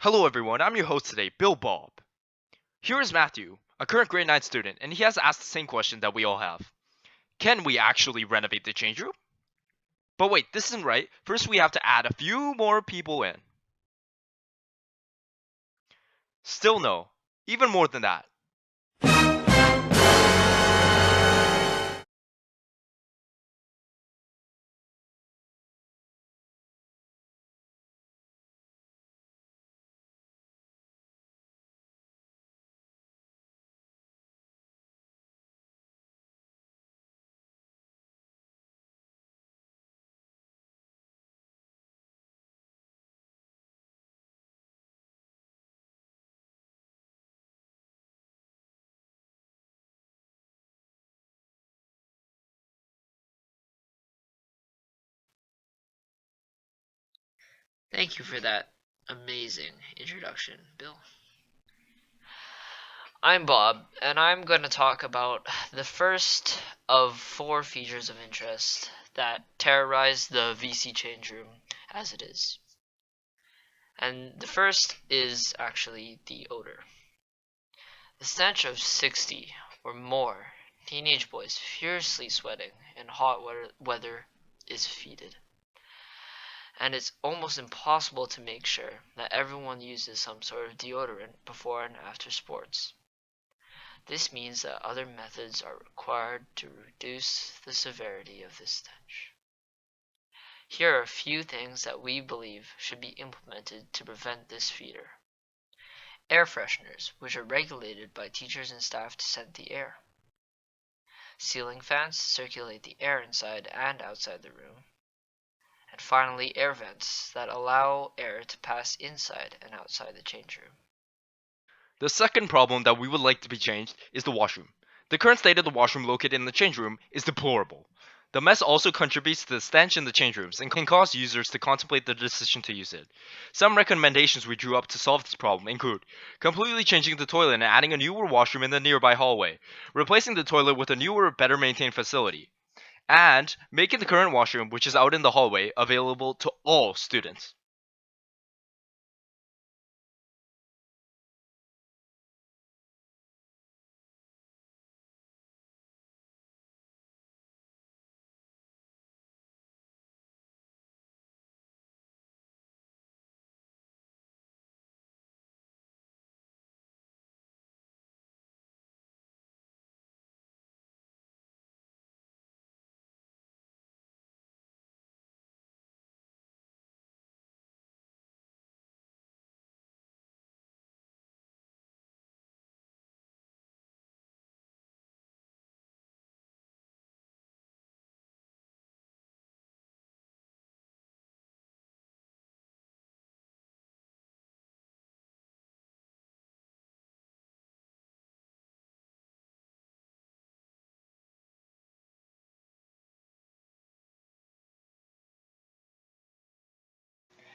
Hello everyone, I'm your host today, Bill Bob. Here is Matthew, a current grade 9 student, and he has asked the same question that we all have. Can we actually renovate the change room? But wait, this isn't right. First we have to add a few more people in. Still no. Even more than that. Thank you for that amazing introduction, Bill. I'm Bob, and I'm going to talk about the first of 4 features of interest that terrorize the VC change room as it is. And the first is actually the odor. The stench of 60 or more teenage boys furiously sweating in hot weather is fetid. And it's almost impossible to make sure that everyone uses some sort of deodorant before and after sports. This means that other methods are required to reduce the severity of this stench. Here are a few things that we believe should be implemented to prevent this fever. Air fresheners, which are regulated by teachers and staff to scent the air. Ceiling fans to circulate the air inside and outside the room. And finally, air vents that allow air to pass inside and outside the change room. The second problem that we would like to be changed is the washroom. The current state of the washroom located in the change room is deplorable. The mess also contributes to the stench in the change rooms and can cause users to contemplate the decision to use it. Some recommendations we drew up to solve this problem include completely changing the toilet and adding a newer washroom in the nearby hallway, replacing the toilet with a newer, better maintained facility, and making the current washroom, which is out in the hallway, available to all students.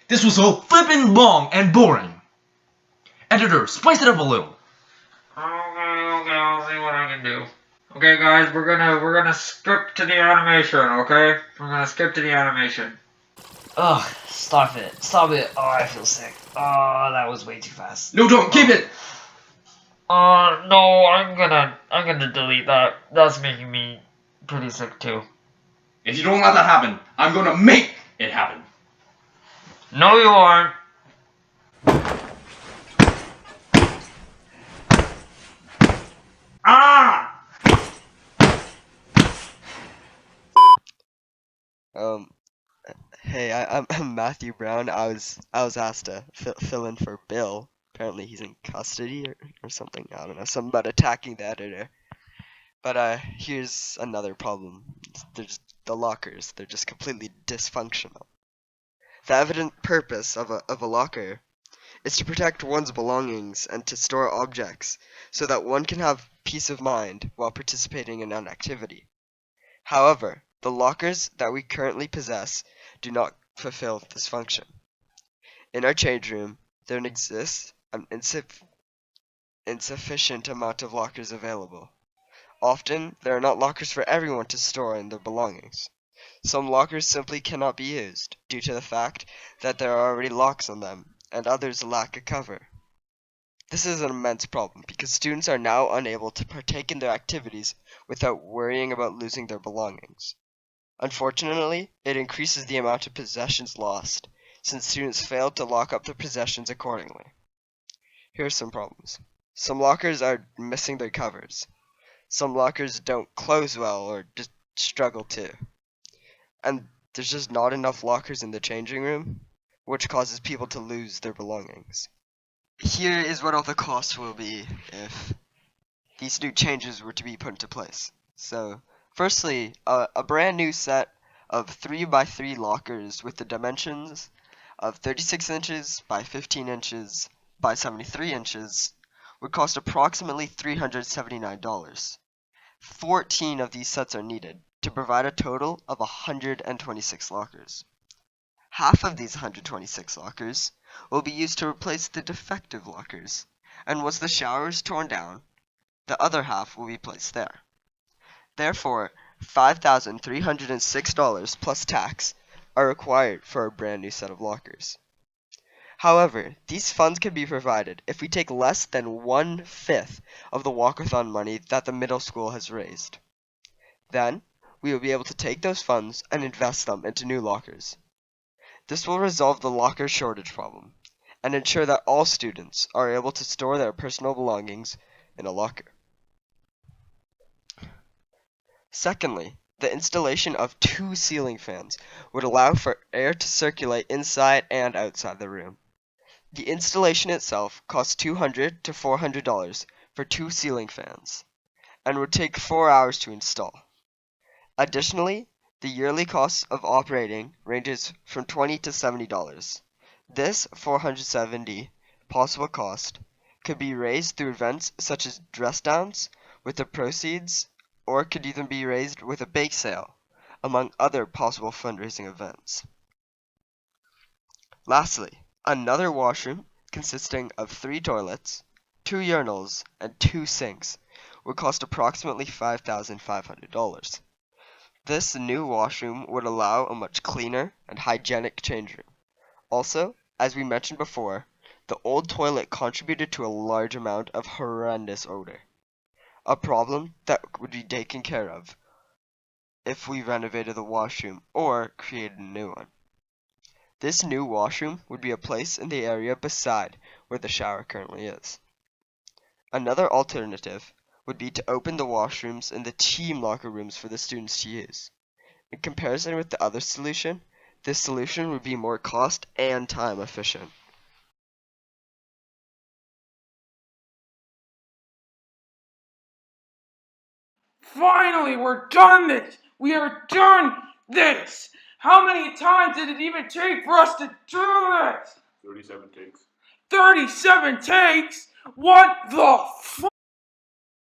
This was so flippin' long and boring. Editor, spice it up a little. Okay, I'll see what I can do. Okay, guys, we're gonna skip to the animation. Okay, we're gonna skip to the animation. Ugh, stop it. Stop it. Oh, I feel sick. Oh, that was way too fast. No, don't keep it. No, I'm gonna delete that. That's making me pretty sick too. If you don't let that happen, I'm gonna make it happen. No, you aren't. Ah! Um, hey, I'm Matthew Brown. I was asked to fill in for Bill. Apparently he's in custody or something. I don't know, something about attacking the editor. But here's another problem. There's the lockers. They're just completely dysfunctional. The evident purpose of a locker is to protect one's belongings and to store objects so that one can have peace of mind while participating in an activity. However, the lockers that we currently possess do not fulfill this function. In our change room, there exists an insufficient amount of lockers available. Often, there are not lockers for everyone to store in their belongings. Some lockers simply cannot be used, due to the fact that there are already locks on them, and others lack a cover. This is an immense problem because students are now unable to partake in their activities without worrying about losing their belongings. Unfortunately, it increases the amount of possessions lost, since students fail to lock up their possessions accordingly. Here are some problems. Some lockers are missing their covers. Some lockers don't close well or just struggle to. And there's just not enough lockers in the changing room, which causes people to lose their belongings. Here is what all the costs will be if these new changes were to be put into place. So, firstly, a brand new set of 3x3 lockers with the dimensions of 36 inches by 15 inches by 73 inches would cost approximately $379. 14 of these sets are needed to provide a total of 126 lockers. Half of these 126 lockers will be used to replace the defective lockers, and once the shower is torn down, the other half will be placed there. Therefore, $5,306 plus tax are required for a brand new set of lockers. However, these funds can be provided if we take less than 1/5 of the walkathon money that the middle school has raised. Then, we will be able to take those funds and invest them into new lockers. This will resolve the locker shortage problem and ensure that all students are able to store their personal belongings in a locker. Secondly, the installation of 2 ceiling fans would allow for air to circulate inside and outside the room. The installation itself costs $200 to $400 for 2 ceiling fans, and would take 4 hours to install. Additionally, the yearly cost of operating ranges from $20 to $70. This $470 possible cost could be raised through events such as dress downs with the proceeds, or could even be raised with a bake sale, among other possible fundraising events. Lastly, another washroom consisting of 3 toilets, 2 urinals, and 2 sinks would cost approximately $5,500. This new washroom would allow a much cleaner and hygienic change room. Also, as we mentioned before, the old toilet contributed to a large amount of horrendous odor, a problem that would be taken care of if we renovated the washroom or created a new one. This new washroom would be a place in the area beside where the shower currently is. Another alternative would be to open the washrooms in the team locker rooms for the students to use. In comparison with the other solution, this solution would be more cost and time efficient. Finally, we're done this! We are done this! How many times did it even take for us to do this? 37 takes. 37 takes? What the f***?